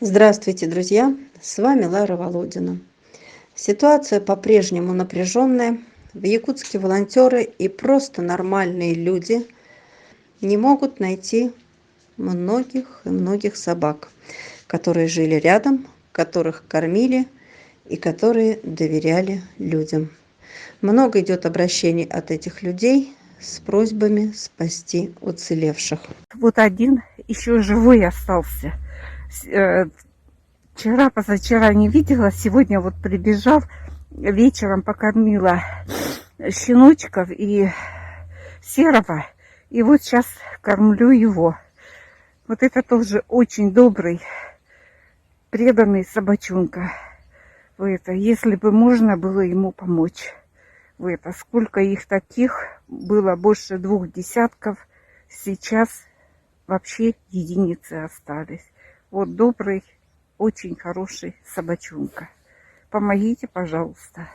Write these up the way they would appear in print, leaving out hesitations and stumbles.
Здравствуйте, друзья! С вами Лара Володина. Ситуация по-прежнему напряженная. В Якутске волонтеры и просто нормальные люди не могут найти многих и многих собак, которые жили рядом, которых кормили и которые доверяли людям. Много идет обращений от этих людей с просьбами спасти уцелевших. Вот один еще живой остался. Вчера, позавчера не видела, сегодня вот прибежал, вечером покормила щеночков и серого, и вот сейчас кормлю его. Вот это тоже очень добрый, преданный собачонка. Если бы можно было ему помочь. Сколько их таких, было больше 2 десятков, сейчас вообще единицы остались. Вот добрый, очень хороший собачонка. Помогите, пожалуйста.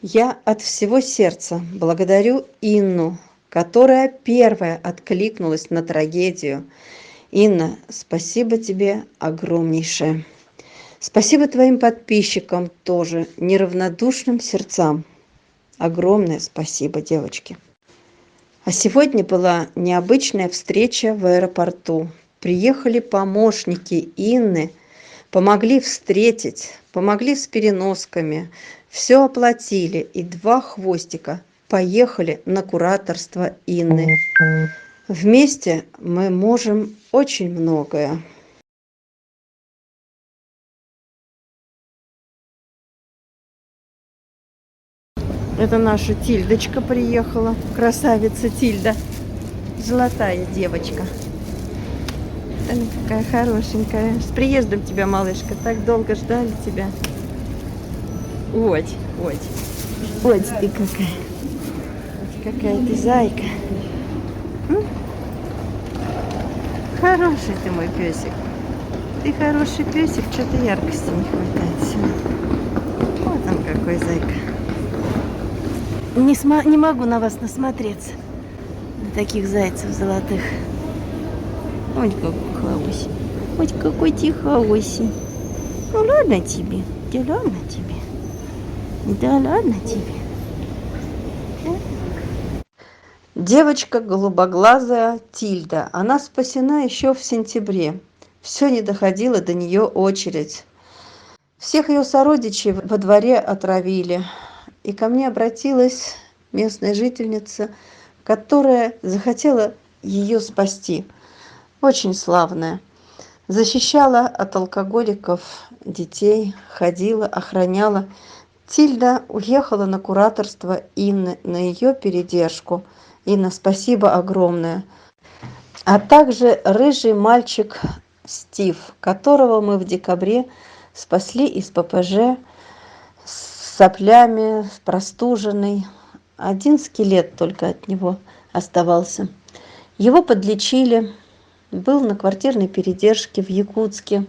Я от всего сердца благодарю Инну, которая первая откликнулась на трагедию. Инна, спасибо тебе огромнейшее. Спасибо твоим подписчикам тоже, неравнодушным сердцам. Огромное спасибо, девочки. А сегодня была необычная встреча в аэропорту. Приехали помощники Инны, помогли встретить, помогли с переносками, все оплатили, и 2 хвостика поехали на кураторство Инны. Вместе мы можем очень многое. Это наша Тильдочка приехала, красавица Тильда, золотая девочка. Она какая хорошенькая. С приездом тебя, малышка, так долго ждали тебя. Ой, ты какая. Какая ты зайка. Хороший ты мой песик. Ты хороший песик, что-то яркости не хватает сегодня. Вот он какой зайка. Не могу на вас насмотреться. На таких зайцев золотых. Ой, какой хлопусень. Ой, какой тихоусень. Ну ладно тебе. Да ладно тебе. Да ладно тебе. Девочка голубоглазая Тильда. Она спасена еще в сентябре. Все не доходило до нее очередь. Всех ее сородичей во дворе отравили. И ко мне обратилась местная жительница, которая захотела ее спасти. Очень славная. Защищала от алкоголиков детей, ходила, охраняла. Тильда уехала на кураторство Инны, на ее передержку. Инна, спасибо огромное. А также рыжий мальчик Стив, которого мы в декабре спасли из ППЖ с соплями, простуженный. 1 скелет только от него оставался. Его подлечили, был на квартирной передержке в Якутске.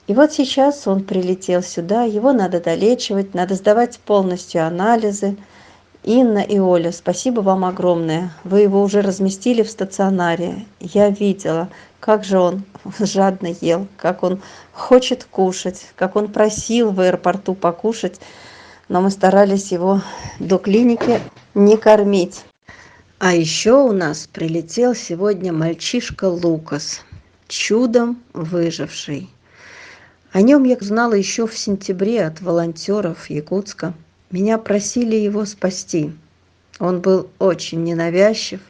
И вот сейчас он прилетел сюда, его надо долечивать, надо сдавать полностью анализы. Инна и Оля, спасибо вам огромное. Вы его уже разместили в стационаре. Я видела, как же он жадно ел, как он хочет кушать, как он просил в аэропорту покушать. Но мы старались его до клиники не кормить. А еще у нас прилетел сегодня мальчишка Лукас, чудом выживший. О нем я знала еще в сентябре от волонтеров Якутска. Меня просили его спасти. Он был очень ненавязчив.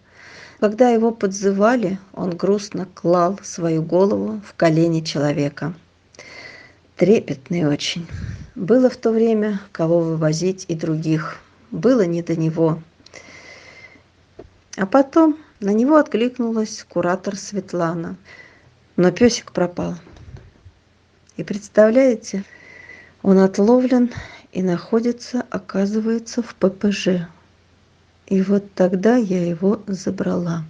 Когда его подзывали, он грустно клал свою голову в колени человека. Трепетный очень. Было в то время, кого вывозить и других. Было не до него. А потом на него откликнулась куратор Светлана. Но песик пропал. И представляете, он отловлен и находится, оказывается, в ППЖ. И вот тогда я его забрала.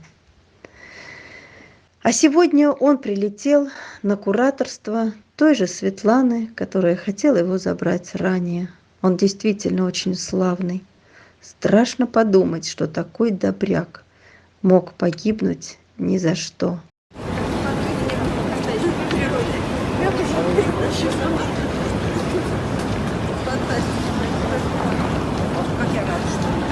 А сегодня он прилетел на кураторство той же Светланы, которая хотела его забрать ранее. Он действительно очень славный. Страшно подумать, что такой добряк мог погибнуть ни за что. Как я рада, что мы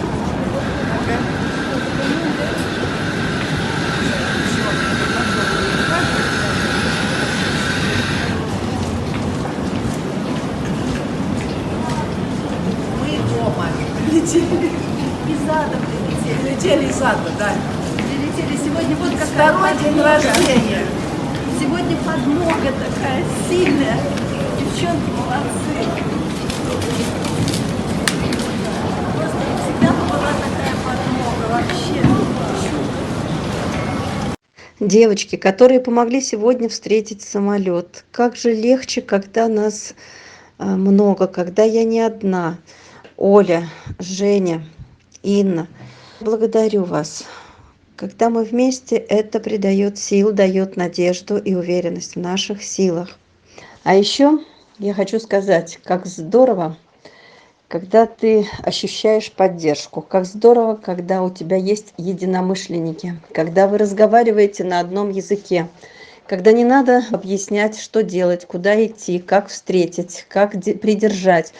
дома. Прилетели из ада, прилетели из ада, да. Прилетели сегодня вот какая второй день рождения. Сегодня подмога такая сильная. Девчонки молодцы. Просто всегда была такая подмога вообще. Девочки, которые помогли сегодня встретить самолет. Как же легче, когда нас много, когда я не одна. Оля, Женя, Инна, благодарю вас. Когда мы вместе, это придает сил, дает надежду и уверенность в наших силах. А еще я хочу сказать, как здорово, когда ты ощущаешь поддержку, как здорово, когда у тебя есть единомышленники, когда вы разговариваете на одном языке, когда не надо объяснять, что делать, куда идти, как встретить, как придержать,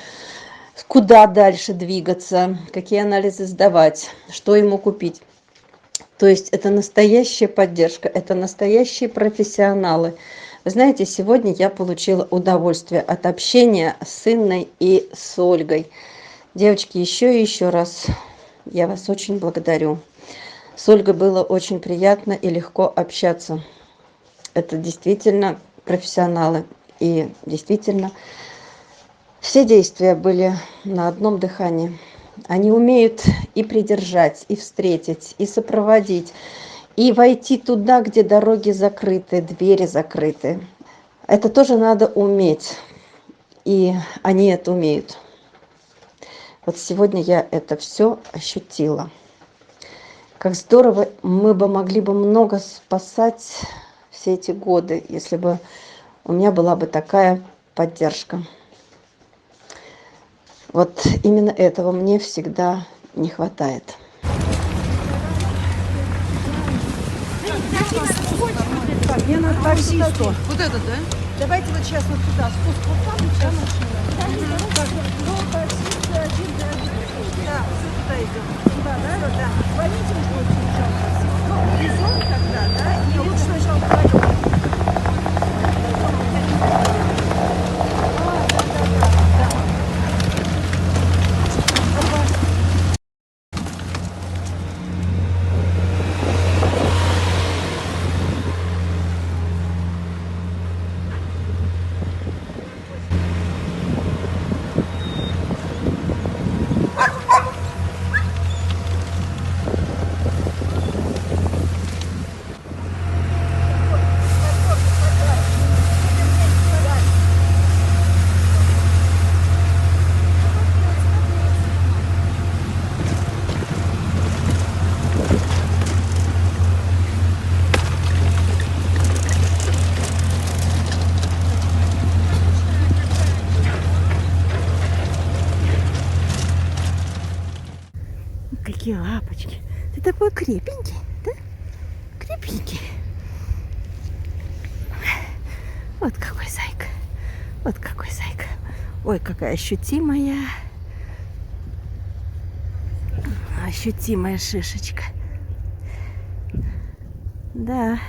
куда дальше двигаться, какие анализы сдавать, что ему купить. То есть это настоящая поддержка, это настоящие профессионалы. Вы знаете, сегодня я получила удовольствие от общения с Инной и с Ольгой. Девочки, еще и еще раз я вас очень благодарю. С Ольгой было очень приятно и легко общаться. Это действительно профессионалы. И действительно все действия были на одном дыхании. Они умеют и придержать, и встретить, и сопроводить, и войти туда, где дороги закрыты, двери закрыты. Это тоже надо уметь, и они это умеют. Вот сегодня я это все ощутила. Как здорово, мы бы могли бы много спасать все эти годы, если бы у меня была бы такая поддержка. Вот именно этого мне всегда не хватает. Мне надо таксисту. Вот это, да? Давайте вот сейчас вот туда, спуск вот там, и там машина. До таксиста один, да, все туда идем. Туда, да? Звоните мне сначала. Ну, резон тогда, да? И лучше сначала вдвоем. Какие лапочки. Ты такой крепенький, да? Крепенький. Вот какой зайка. Вот какой зайка. Ой, какая ощутимая. Ощутимая шишечка. Да.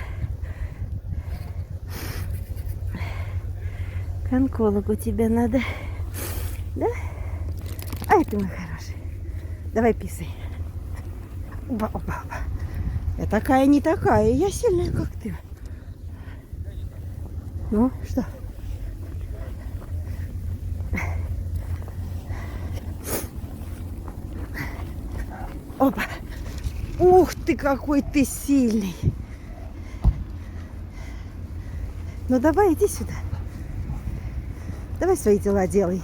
К онкологу тебе надо. Да? Ай, ты мой хороший. Давай писай. Опа, опа, опа. Я такая не такая. Я сильная, как ты. Ну, что? Опа. Ух ты, какой ты сильный. Ну, давай, иди сюда. Давай свои дела делай.